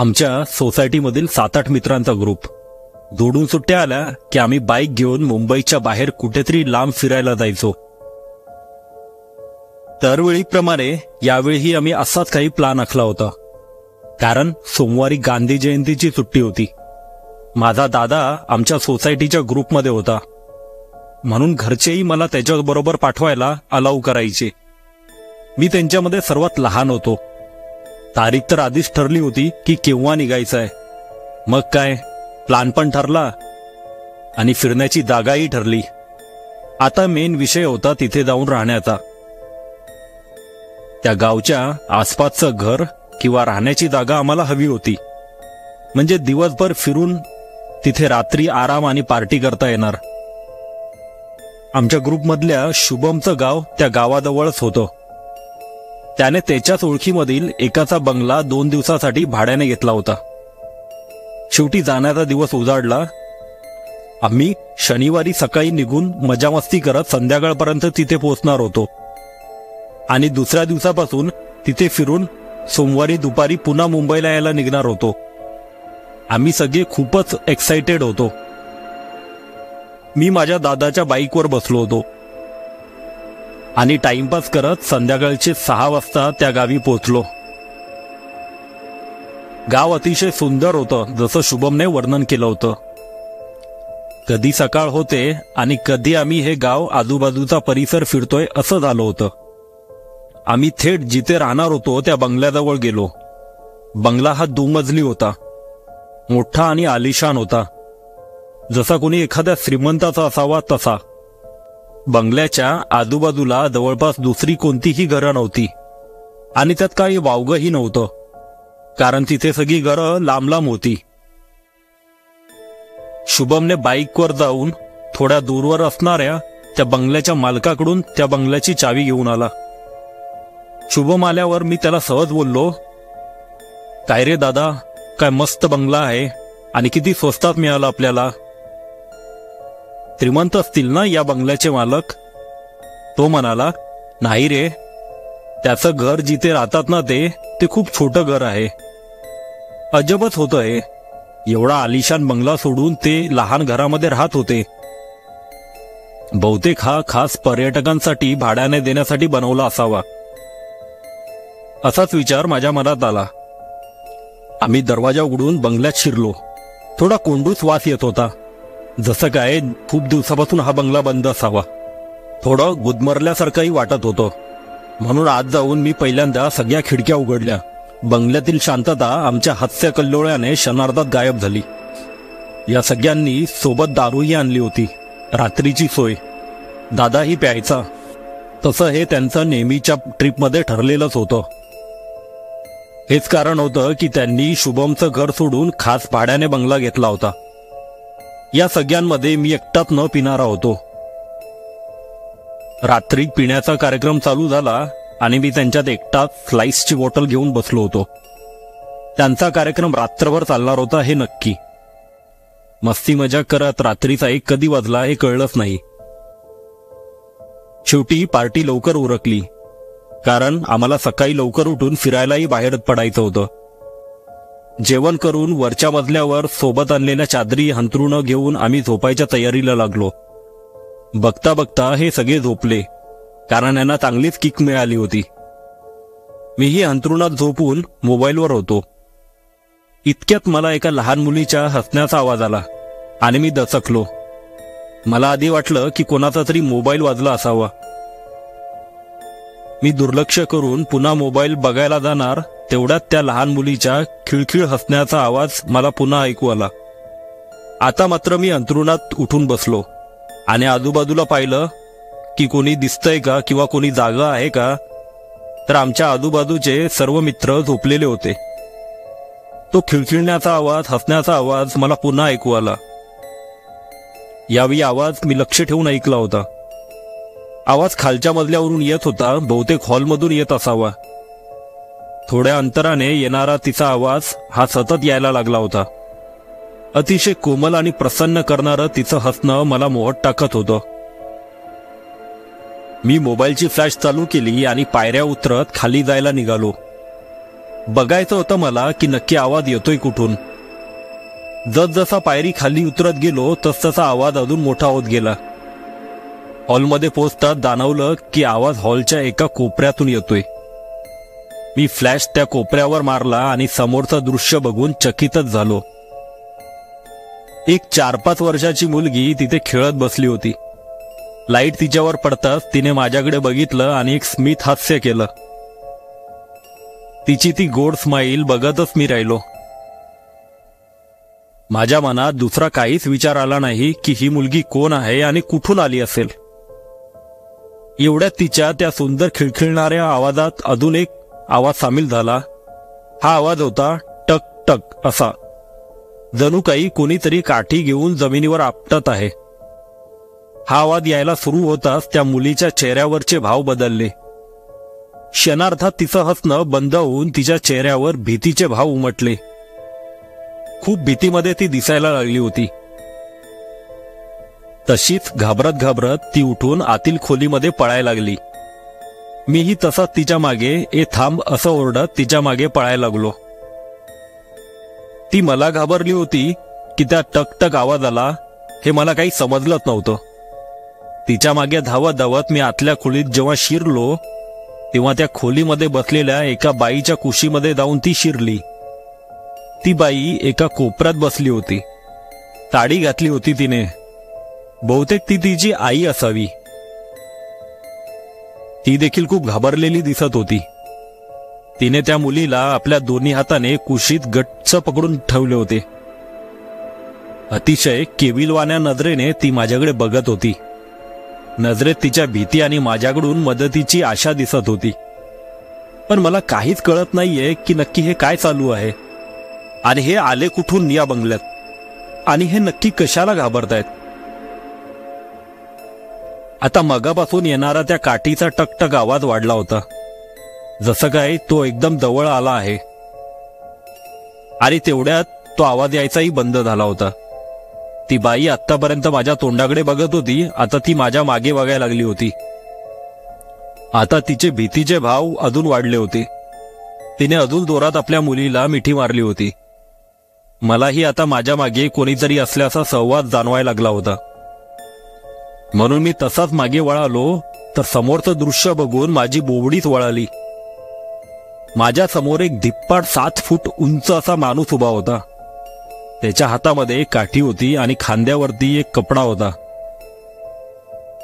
आमच्या सोसायटीमधील 7-8 मित्रांचा ग्रुप. जोडून सुट्ट्या आल्या की आम्ही बाईक घेऊन मुंबईच्या बाहेर कुठेतरी लांब फिरायला जायचो. दरवेळीप्रमाणे यावेळीही आम्ही असाच काही प्लान आखला होता. कारण सोमवारी गांधी जयंतीची सुट्टी होती. माझा दादा आमच्या सोसायटीच्या ग्रुपमध्ये होता, म्हणून घरचेही मला त्याच्याबरोबर पाठवायला अलाउ करायचे. मी त्यांच्यामध्ये सर्वात लहान होतो. तारीख तर आधीच ठरली होती की केव्हा निघायचं आहे. मग काय, प्लान पण ठरला आणि फिरण्याची जागाही ठरली. आता मेन विषय होता तिथे जाऊन राहण्याचा. त्या गावच्या आसपासचं घर किंवा राहण्याची जागा आम्हाला हवी होती, म्हणजे दिवसभर फिरून तिथे रात्री आराम आणि पार्टी करता येणार. आमच्या ग्रुपमधल्या शुभमचं गाव त्या गावाजवळच होतं. त्याने त्याच्याच ओळखीमधील एकाचा बंगला 2 दिवसासाठी भाड्याने घेतला होता. शेवटी जाण्याचा दिवस उजाडला. आम्ही शनिवारी सकाळी निघून मजामस्ती करत संध्याकाळपर्यंत तिथे पोहोचणार होतो आणि दुसऱ्या दिवसापासून तिथे फिरून सोमवारी दुपारी पुन्हा मुंबईला यायला निघणार होतो. आम्ही सगळे खूपच एक्साइटेड होतो. मी माझ्या दादाच्या बाईकवर बसलो होतो आणि टाइमपास करत संध्याकाळचे 6 वाजता त्या गावी पोहोचलो. गाव अतिशय सुंदर होतं, जसं शुभमने वर्णन केलं होतं. कधी सकाळ होते आणि कधी आम्ही हे गाव आजूबाजूचा परिसर फिरतोय असं झालं होतं. आम्ही थेट जिथे राहणार होतो त्या बंगल्याजवळ गेलो. बंगला हा 2 मजली होता. मोठा आणि आलिशान होता, जसा कोणी एखाद्या श्रीमंताचा असावा तसा. बंगल्याच्या आजूबाजूला जवळपास दुसरी कोणतीही घरं नव्हती आणि त्यात काही वावगंही नव्हतं, कारण तिथे सगळी घरं लांब लांब होती. शुभमने बाईकवर जाऊन थोड्या दूरवर असणाऱ्या त्या बंगल्याच्या मालकाकडून त्या बंगल्याची चावी घेऊन आला. शुभम आल्यावर मी त्याला सहज बोललो, काय रे दादा, काय मस्त बंगला आहे आणि किती स्वस्तात मिळाला आपल्याला. श्रीमंत असतील ना या बंगल्याचे मालक? तो म्हणाला, नाही रे, त्याचं घर जिथे राहतात ना ते खूप छोटं घर आहे. अजबच होतं हे, एवढा आलिशान बंगला सोडून ते लहान घरामध्ये राहत होते. बहुतेक हा खास पर्यटकांसाठी भाड्याने देण्यासाठी बनवला असावा, असाच विचार माझ्या मनात आला. आम्ही दरवाजा उघडून बंगल्यात शिरलो. थोडा कोंडूस वास येत होता, जसं काय खूप दिवसापासून हा बंगला बंद असावा. थोडं गुदमरल्यासारखंही वाटत होतं, म्हणून आत जाऊन मी पहिल्यांदा सगळ्या खिडक्या उघडल्या. बंगल्यातील शांतता आमच्या हास्य कल्लोळ्याने क्षणार्धात गायब झाली. या सगळ्यांनी सोबत दारूही आणली होती, रात्रीची सोय. दादाही प्यायचा. तसं हे त्यांचं नेहमीच्या ट्रिपमध्ये ठरलेलंच होतं. हेच कारण होतं की त्यांनी शुभमचं घर सोडून खास भाड्याने बंगला घेतला होता. या सगळ्यांमध्ये मी एकटाच न पिणारा होतो. रात्री पिण्याचा कार्यक्रम चालू झाला आणि मी त्यांच्यात एकटाच स्लाइसची बॉटल घेऊन बसलो होतो. त्यांचा कार्यक्रम रात्रभर चालणार होता हे नक्की. मस्ती मजा करत रात्रीचा 1 कधी वाजला हे कळलंच नाही. शेवटी पार्टी लवकर उरकली, कारण आम्हाला सकाळी लवकर उठून फिरायलाही बाहेर पडायचं होतं. जेवण करून वरच्या मजल्यावर सोबत आणलेल्या चादरी हंतरुणं घेऊन आम्ही झोपायच्या तयारीला लागलो. बघता बघता हे सगळे झोपले, कारण यांना चांगलीच किक मिळाली होती. मीही हंतरुणात झोपून मोबाईलवर होतो. इतक्यात मला एका लहान मुलीच्या हसण्याचा आवाज आला आणि मी दचकलो. मला आधी वाटलं की कोणाचा तरी मोबाईल वाजला असावा. मी दुर्लक्ष करून पुन्हा मोबाईल बघायला जाणार तेवढ्यात त्या लहान मुलीच्या खिळखिळ हसण्याचा आवाज मला पुन्हा ऐकू आला. आता मात्र मी अंथरुणात उठून बसलो आणि आजूबाजूला पाहिलं की कोणी दिसतंय का किंवा कोणी जागा आहे का. तर आमच्या आजूबाजूचे सर्व मित्र झोपलेले होते. तो खिळखिळण्याचा आवाज, हसण्याचा आवाज मला पुन्हा ऐकू आला. यावेळी आवाज मी लक्ष ठेवून ऐकला होता. आवाज खालच्या मजल्यावरून येत होता, बहुतेक हॉलमधून येत असावा. थोड्या अंतराने येणारा तिचा आवाज हा सतत यायला लागला होता. अतिशय कोमल आणि प्रसन्न करणारं तिचं हसणं मला मोहत टाकत होतं. मी मोबाईलची फ्लॅश चालू केली आणि पायऱ्या उतरत खाली जायला निघालो. बघायचं होतं मला की नक्की आवाज येतोय कुठून. जसजसा पायरी खाली उतरत गेलो तसतसा आवाज अजून मोठा होत गेला. हॉलमध्ये पोहोचताच जाणवलं की आवाज हॉलच्या एका कोपऱ्यातून येतोय. मी फ्लॅश त्या कोपऱ्यावर मारला आणि समोरचं दृश्य बघून चकितच झालो. एक 4-5 वर्षाची मुलगी तिथे खेळत बसली होती. लाईट तिच्यावर पडताच तिने माझ्याकडे बघितलं आणि एक स्मित हास्य केलं. तिची ती गोड स्माईल बघतच मी राहिलो. माझ्या मनात दुसरा काहीच विचार आला नाही की ही मुलगी कोण आहे आणि कुठून आली असेल. एवढ्यात तिच्या त्या सुंदर खिळखिळणाऱ्या आवाजात अजून एक आवाज सामील झाला. हा आवाज होता टक टक असा, जणू काही कोणीतरी काठी घेऊन जमिनीवर आपटत आहे. हा आवाज यायला सुरू होताच त्या मुलीच्या चेहऱ्यावरचे भाव बदलले. क्षणार्धात तिचं हसणं बंद होऊन तिच्या चेहऱ्यावर भीतीचे भाव उमटले. खूप भीतीमध्ये ती दिसायला लागली होती. तशीच घाबरत घाबरत ती उठून आतील खोलीमध्ये पळायला लागली. मीही तसाच तिच्या मागे ए थांब असं ओरडत तिच्या मागे पळायला लागलो. ती मला घाबरली होती की त्या टकटक आवाजाला हे मला काही समजलंच नव्हतं. तिच्या मागे धावत धावत मी आतल्या खोलीत जेव्हा शिरलो तेव्हा त्या खोलीमध्ये बसलेल्या एका बाईच्या कुशीमध्ये जाऊन ती शिरली. ती बाई एका कोपऱ्यात बसली होती. साडी घातली होती तिने. बहुतेक ती तिची आई असावी. ती देखील खूप घाबरलेली दिसत होती. तिने त्या मुलीला आपल्या दोन्ही हाताने कुशीत गच्च पकडून ठेवले होते. अतिशय केविलवाण्या नजरेने ती माझ्याकडे बघत होती. नजरेत तिच्या भीती आणि माझ्याकडून मदतीची आशा दिसत होती. पण मला काहीच कळत नाहीये की नक्की हे काय चालू आहे आणि हे आले कुठून या बंगल्यात, आणि हे नक्की कशाला घाबरतायत. आता मगापासून येणारा त्या काठीचा टकटक आवाज वाढला होता, जसं काय तो एकदम जवळ आला आहे. आणि तेवढ्यात तो आवाज यायचाही बंद झाला होता. ती बाई आतापर्यंत माझ्या तोंडाकडे बघत होती, आता ती माझ्या मागे बघायला लागली होती. आता तिचे भीतीचे भाव अजून वाढले होते. तिने अजून जोरात आपल्या मुलीला मिठी मारली होती. मलाही आता माझ्या मागे कोणीतरी असल्याचा संवाद जाणवायला लागला होता. म्हणून मी तसाच मागे वळालो तर समोरचं दृश्य बघून माझी बोबडीच वळाली. माझ्या समोर एक धिप्पाड 7 फूट उंच असा माणूस उभा होता. त्याच्या हातामध्ये एक काठी होती आणि खांद्यावरती एक कपडा होता.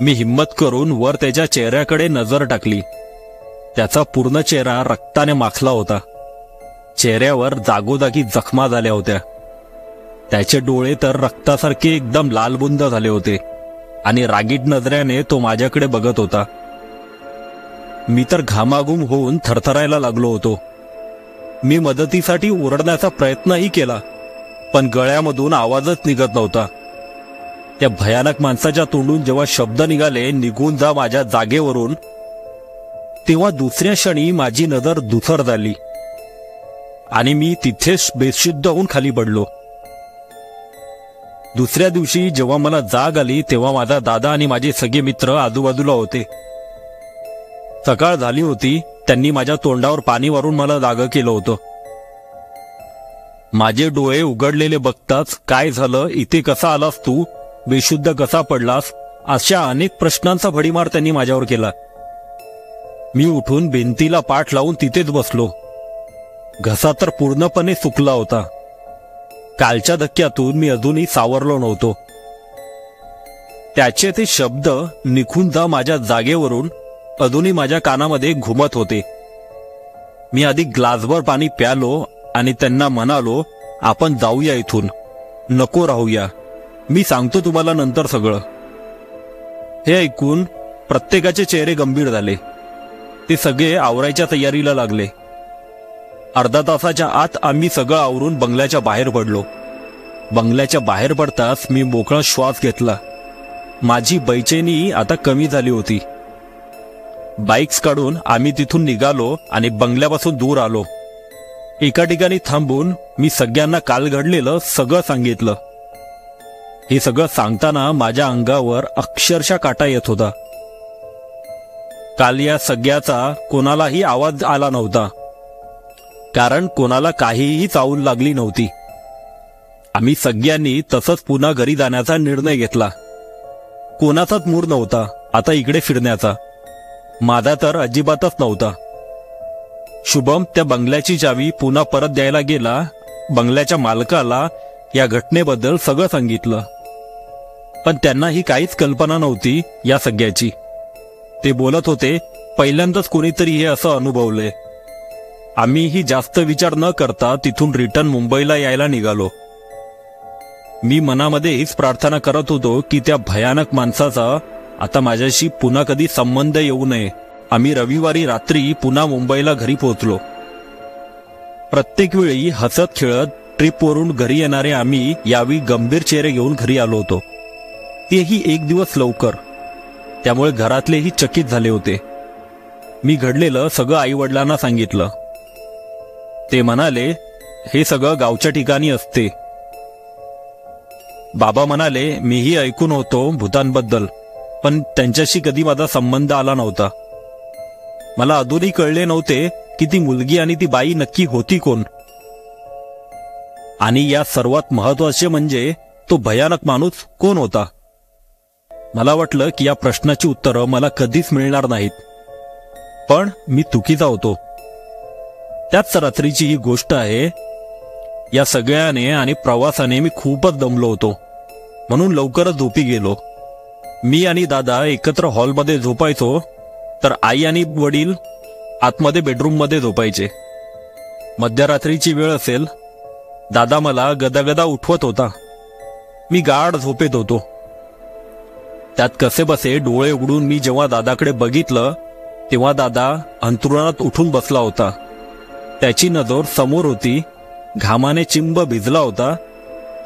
मी हिम्मत करून वर त्याच्या चेहऱ्याकडे नजर टाकली. त्याचा पूर्ण चेहरा रक्ताने माखला होता. चेहऱ्यावर जागोजागी जखमा झाल्या होत्या. त्याचे डोळे तर रक्तासारखे एकदम लालबुंद झाले होते आणि रागीट नजरेने तो माझ्याकडे बघत होता. मी तर घामाघूम होऊन थरथरायला लागलो होतो. मी मदतीसाठी ओरडण्याचा प्रयत्नही केला, पण गळ्यामधून आवाजच निघत नव्हता. त्या भयानक माणसाच्या तोंडून जेव्हा शब्द निघाले, निघून जा माझ्या जागेवरून, तेव्हा दुसऱ्या क्षणी माझी नजर धुसर झाली आणि मी तिथेच बेशुद्ध होऊन खाली पडलो. दुसऱ्या दिवशी जेव्हा मला जाग आली तेव्हा माझा दादा आणि माझे सगळे मित्र आजूबाजूला होते. सकाळ झाली होती. त्यांनी माझ्या तोंडावर पाणी वारून मला जागं केलं होतं. माझे डोळे उघडलेले बघताच काय झालं, इथे कसा आलास तू, बेशुद्ध कसा पडलास, अशा अनेक प्रश्नांचा भडीमार त्यांनी माझ्यावर केला. मी उठून भिंतीला पाठ लावून तिथेच बसलो. घसा तर पूर्णपणे सुकला होता. कालच्या धक्क्यातून मी अजूनही सावरलो नव्हतो. त्याचे ते शब्द निघून जा माझ्या जागेवरून अजूनही माझ्या कानामध्ये घुमत होते. मी आधी ग्लासभर पाणी प्यालो आणि त्यांना म्हणालो, आपण जाऊया इथून, नको राहूया, मी सांगतो तुम्हाला नंतर सगळं. हे ऐकून प्रत्येकाचे चेहरे गंभीर झाले. ते सगळे आवरायच्या तयारीला लागले. अर्धा तासाच्या आत आम्ही सगळं आवरून बंगल्याच्या बाहेर पडलो. बंगल्याच्या बाहेर पडताच मी मोकळा श्वास घेतला. माझी बेचैनी आता कमी झाली होती. बाईक्स काढून आम्ही तिथून निघालो आणि बंगल्यापासून दूर आलो. एका ठिकाणी थांबून मी सगळ्यांना काल घडलेलं सगळं सांगितलं. हे सगळं सांगताना माझ्या अंगावर अक्षरशः काटा येत होता. काल या सगळ्याचा कोणालाही आवाज आला नव्हता. कारण कोणाला काहीही चावूल लागली नव्हती. आम्ही सगळ्यांनी तसंच पुन्हा घरी जाण्याचा निर्णय घेतला. कोणाचाच मूड नव्हता आता इकडे फिरण्याचा. माझा तर अजिबातच नव्हता. शुभम त्या बंगल्याची चावी पुन्हा परत द्यायला गेला. बंगल्याच्या मालकाला या घटनेबद्दल सगळं सांगितलं, पण त्यांना ही काहीच कल्पना नव्हती या सगळ्याची. ते बोलत होते पहिल्यांदाच कोणीतरी हे असं अनुभवलंय. आम्हीही जास्त विचार न करता तिथून रिटर्न मुंबईला यायला निघालो. मी मनामध्ये हीच प्रार्थना करत होतो की त्या भयानक माणसाचा आता माझ्याशी पुन्हा कधी संबंध येऊ नये. आम्ही रविवारी रात्री पुन्हा मुंबईला घरी पोहोचलो. प्रत्येक वेळी हसत खेळत ट्रिपवरून घरी येणारे आम्ही यावेळी गंभीर चेहरे घेऊन घरी आलो होतो. तेही एक दिवस लवकर. त्यामुळे घरातलेही चकित झाले होते. मी घडलेलं सगळं आईवडिलांना सांगितलं. ते म्हणाले हे सगळं गावच्या ठिकाणी असते. बाबा म्हणाले मीही ऐकून होतो भूतांबद्दल, पण त्यांच्याशी कधी माझा संबंध आला नव्हता. मला अजूनही कळले नव्हते की ती मुलगी आणि ती बाई नक्की होती कोण. आणि या सर्वात महत्वाचे म्हणजे तो भयानक माणूस कोण होता. मला वाटलं की या प्रश्नाची उत्तरं मला कधीच मिळणार नाहीत, पण मी चुकीचा होतो. त्याच रात्रीची ही गोष्ट आहे. या सगळ्याने आणि प्रवासाने मी खूपच दमलो होतो, म्हणून लवकरच झोपी गेलो. मी आणि दादा एकत्र हॉलमध्ये झोपायचो, तर आई आणि वडील आतमध्ये बेडरूममध्ये झोपायचे. मध्यरात्रीची वेळ असेल. दादा मला गदागदा उठवत होता. मी गाढ झोपेत होतो. त्यात कसेबसे डोळे उघडून मी जेव्हा दादाकडे बघितलं तेव्हा दादा अंथरुणात उठून बसला होता. त्याची नजर समोर होती. घामाने चिंब भिजला होता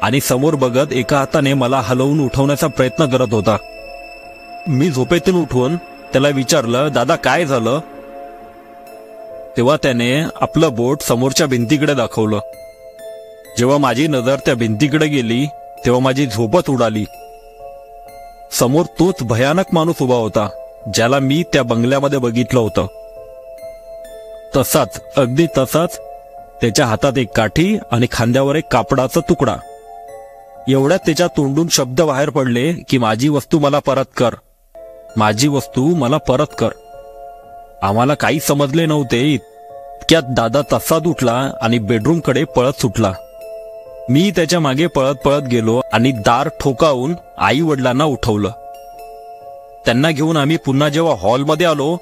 आणि समोर बघत एका हाताने मला हलवून उठवण्याचा प्रयत्न करत होता. मी झोपेतून उठवून त्याला विचारलं दादा काय झालं. तेव्हा त्याने आपलं बोट समोरच्या भिंतीकडे दाखवलं. जेव्हा माझी नजर त्या भिंतीकडे गेली तेव्हा माझी झोपच उडाली. समोर तोच भयानक माणूस उभा होता ज्याला मी त्या बंगल्यामध्ये बघितलं होतं. तसाच, अगदी तसाच. त्याच्या हातात एक काठी आणि खांद्यावर एक कापडाचा तुकडा. एवढ्यात त्याच्या तोंडून शब्द बाहेर पडले की माझी वस्तू मला परत कर, माझी वस्तू मला परत कर. आम्हाला काही समजले नव्हते इतक्यात दादा तसाच उठला आणि बेडरूमकडे पळत सुटला. मी त्याच्या मागे पळत पळत गेलो आणि दार ठोकावून आई वडिलांना उठवलं. त्यांना घेऊन आम्ही पुन्हा जेव्हा हॉलमध्ये आलो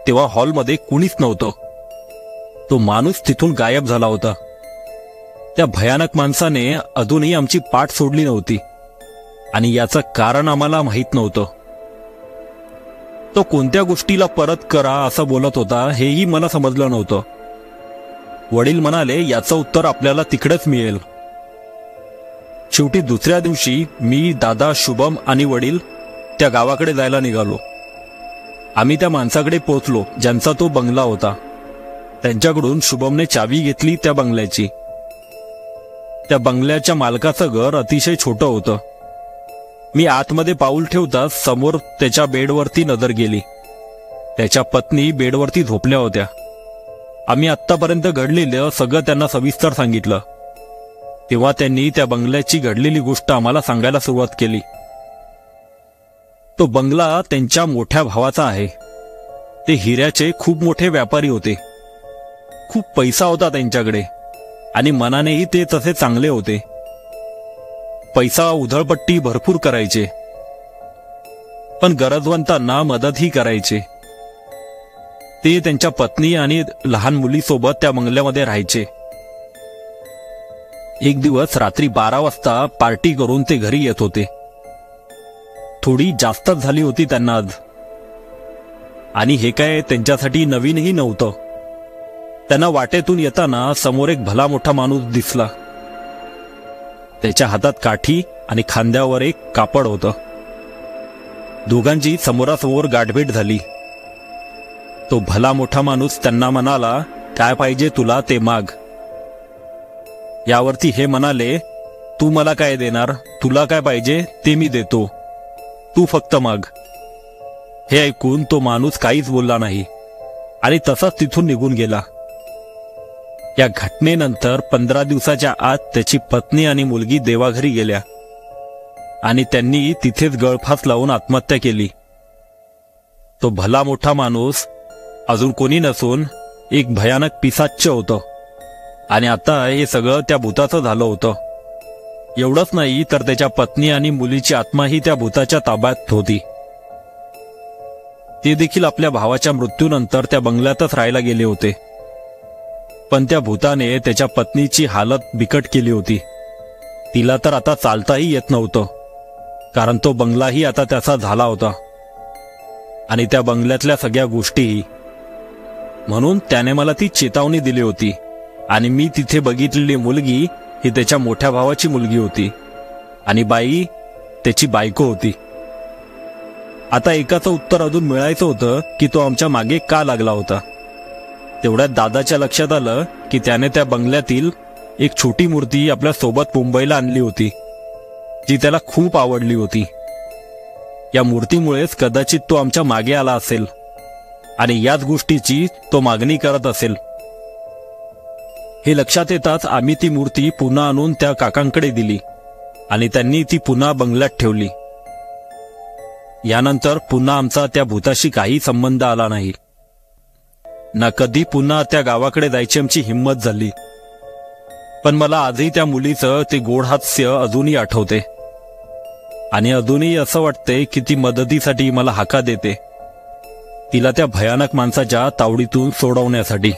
तेव्हा हॉलमध्ये कुणीच नव्हतं. तो माणूस तिथून गायब झाला होता. त्या भयानक माणसाने अजूनही आमची पाठ सोडली नव्हती आणि याचं कारण आम्हाला माहीत नव्हतं. तो कोणत्या गोष्टीला परत करा असं बोलत होता हेही मला समजलं नव्हतं. वडील म्हणाले याचं उत्तर आपल्याला तिकडेच मिळेल. शेवटी दुसऱ्या दिवशी मी, दादा, शुभम आणि वडील त्या गावाकडे जायला निघालो. आम्ही त्या माणसाकडे पोहोचलो ज्यांचा तो बंगला होता. त्यांच्याकडून शुभमने चावी घेतली त्या बंगल्याची. त्या बंगल्याच्या मालकाचं घर अतिशय छोटं होतं. मी आतमध्ये पाऊल ठेवताच समोर त्याच्या बेडवरती नजर गेली. त्याच्या पत्नी बेडवरती झोपल्या होत्या. आम्ही आत्तापर्यंत घडलेलं सगळं त्यांना सविस्तर सांगितलं. तेव्हा त्यांनी त्या बंगल्याची घडलेली गोष्ट आम्हाला सांगायला सुरुवात केली. तो बंगला त्यांच्या मोठ्या भावाचा आहे. ते हिऱ्याचे खूप मोठे व्यापारी होते. खूप पैसा होता त्यांच्याकडे आणि मनानेही ते तसे चांगले होते. पैसा उधळपट्टी भरपूर करायचे, पण गरजवंतांना मदतही करायचे. ते त्यांच्या पत्नी आणि लहान मुलीसोबत त्या बंगल्यामध्ये राहायचे. एक दिवस रात्री 12 वाजता पार्टी करून ते घरी येत होते. थोडी जास्तच झाली होती त्यांना आज. आणि हे काय त्यांच्यासाठी नवीनही नव्हतं. त्यांना वाटेतून येताना समोर एक भला मोठा माणूस दिसला. त्याच्या हातात काठी आणि खांद्यावर एक कापड होतं. दोघांची समोरासमोर गाठभेट झाली. तो भला मोठा माणूस त्यांना म्हणाला काय पाहिजे तुला ते माग. यावरती हे म्हणाले तू मला काय देणार, तुला काय पाहिजे ते मी देतो, तू फक्त माग. हे ऐकून तो माणूस काहीच बोलला नाही आणि तसाच तिथून निघून गेला. या घटनेनंतर 15 दिवसाच्या आत त्याची पत्नी आणि मुलगी देवाघरी गेल्या आणि त्यांनी तिथेच गळफास लावून आत्महत्या केली. तो भला मोठा माणूस अजून कोणी नसून एक भयानक पिशाच्च होतं आणि आता हे सगळं त्या भूताचं झालं होतं. एवढंच नाही तर त्याच्या पत्नी आणि मुलीची आत्माही त्या भूताच्या ताब्यात होती. ते देखील आपल्या भावाच्या मृत्यूनंतर त्या बंगल्यातच राहायला गेले होते. पण त्या भूताने त्याच्या पत्नीची हालत बिकट केली होती. तिला तर आता चालताही येत नव्हतं, कारण तो बंगलाही आता त्याचा झाला होता आणि त्या बंगल्यातल्या सगळ्या गोष्टीही. म्हणून त्याने मला ती चेतावणी दिली होती आणि मी तिथे बघितलेली मुलगी ही त्याच्या मोठ्या भावाची मुलगी होती आणि बाई त्याची बायको होती. आता एकाचं उत्तर अजून मिळायचं होतं की तो आमच्या मागे का लागला होता. तेवढ्यात दादाच्या लक्षात आलं की त्याने त्या बंगल्यातील एक छोटी मूर्ती आपल्या सोबत मुंबईला आणली होती, जी त्याला खूप आवडली होती. या मूर्तीमुळेच कदाचित तो आमच्या मागे आला असेल आणि याच गोष्टीची तो मागणी करत असेल. हे लक्षात येताच आम्ही ती मूर्ती पुन्हा आणून त्या काकांकडे दिली आणि त्यांनी ती पुन्हा बंगल्यात ठेवली. यानंतर पुन्हा आमचा त्या भूताशी काही संबंध आला नाही, ना कधी पुन्हा त्या गावाकडे जायची आमची हिंमत झाली. पण मला आजही त्या मुलीचं ते गोड हास्य अजूनही आठवते आणि अजूनही असं वाटते की ती मदतीसाठी मला हाका देते, तिला त्या भयानक माणसाच्या तावडीतून सोडवण्यासाठी.